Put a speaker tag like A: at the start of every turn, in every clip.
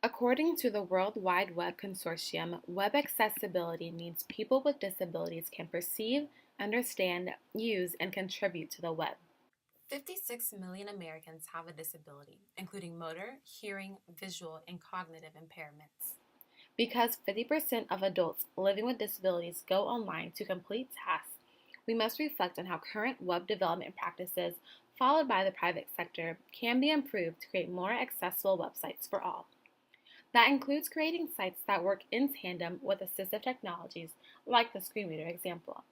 A: According to the World Wide Web Consortium, web accessibility means people with disabilities can perceive, understand, use, and contribute to the web.
B: 56 million Americans have a disability, including motor, hearing, visual, and cognitive impairments.
A: Because 50% of adults living with disabilities go online to complete tasks, we must reflect on how current web development practices, followed by the private sector, can be improved to create more accessible websites for all. That includes creating sites that work in tandem with assistive technologies, like the screen reader example.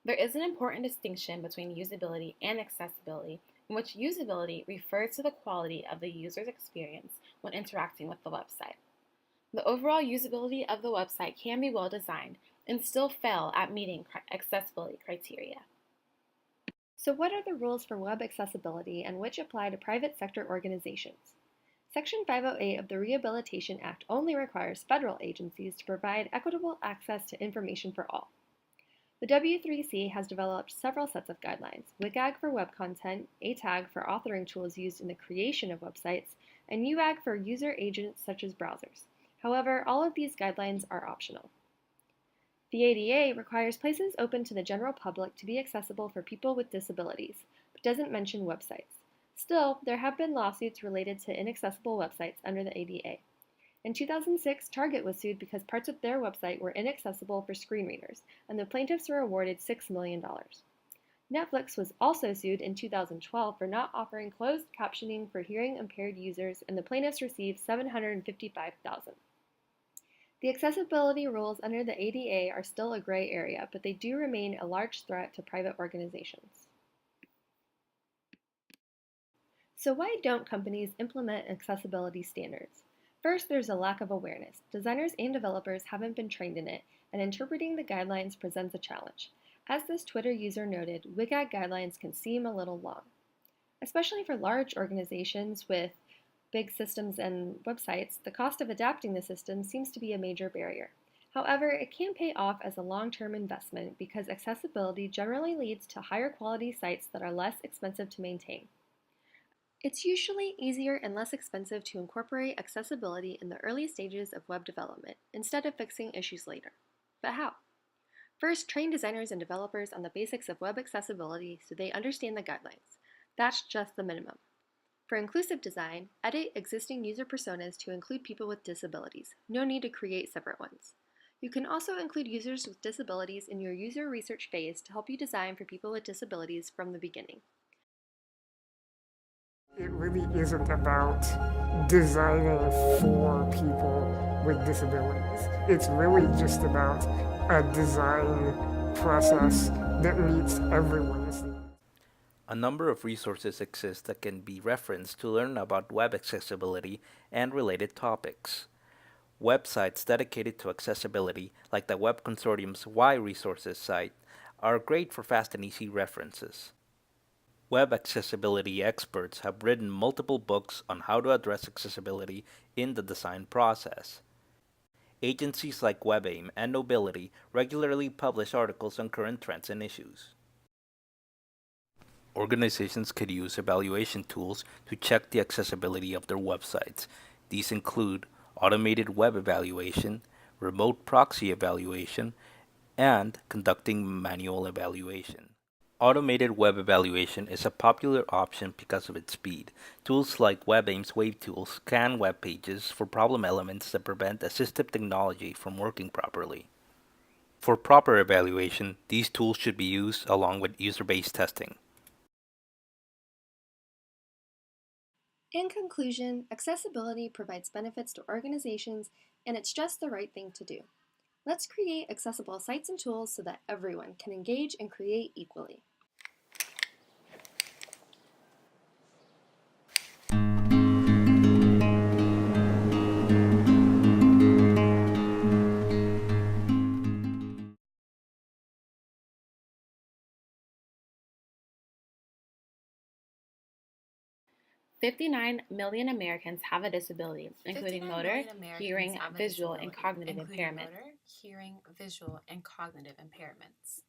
A: There is an important distinction between usability and accessibility, in which usability refers to the quality of the user's experience when interacting with the website. The overall usability of the website can be well designed and still fail at meeting accessibility criteria.
C: So what are the rules for web accessibility and which apply to private sector organizations? Section 508 of the Rehabilitation Act only requires federal agencies to provide equitable access to information for all. The W3C has developed several sets of guidelines: WCAG for web content, ATAG for authoring tools used in the creation of websites, and UAG for user agents such as browsers. However, all of these guidelines are optional. The ADA requires places open to the general public to be accessible for people with disabilities, but doesn't mention websites. Still, there have been lawsuits related to inaccessible websites under the ADA. In 2006, Target was sued because parts of their website were inaccessible for screen readers, and the plaintiffs were awarded $6 million. Netflix was also sued in 2012 for not offering closed captioning for hearing impaired users, and the plaintiffs received $755,000. The accessibility rules under the ADA are still a gray area, but they do remain a large threat to private organizations. So why don't companies implement accessibility standards? First, there's a lack of awareness. Designers and developers haven't been trained in it, and interpreting the guidelines presents a challenge. As this Twitter user noted, WCAG guidelines can seem a little long. Especially for large organizations with big systems and websites, the cost of adapting the system seems to be a major barrier. However, it can pay off as a long-term investment because accessibility generally leads to higher quality sites that are less expensive to maintain. It's usually easier and less expensive to incorporate accessibility in the early stages of web development instead of fixing issues later. But how? First, train designers and developers on the basics of web accessibility so they understand the guidelines. That's just the minimum. For inclusive design, edit existing user personas to include people with disabilities. No need to create separate ones. You can also include users with disabilities in your user research phase to help you design for people with disabilities from the beginning.
D: It really isn't about designing for people with disabilities. It's really just about a design process that meets everyone's needs.
E: A number of resources exist that can be referenced to learn about web accessibility and related topics. Websites dedicated to accessibility, like the Web Consortium's Y Resources site, are great for fast and easy references. Web accessibility experts have written multiple books on how to address accessibility in the design process. Agencies like WebAIM and Knowbility regularly publish articles on current trends and issues. Organizations could use evaluation tools to check the accessibility of their websites. These include automated web evaluation, remote proxy evaluation, and conducting manual evaluation. Automated web evaluation is a popular option because of its speed. Tools like WebAIM's Wave Tools scan web pages for problem elements that prevent assistive technology from working properly. For proper evaluation, these tools should be used along with user-based testing.
C: In conclusion, accessibility provides benefits to organizations, and it's just the right thing to do. Let's create accessible sites and tools so that everyone can engage and create equally.
A: $59 million Americans have a disability, including
B: 59
A: motor,
B: million Americans
A: hearing,
B: have a
A: visual, and
B: disability,
A: cognitive
B: including
A: impairment.
B: motor, hearing, visual, and cognitive impairments.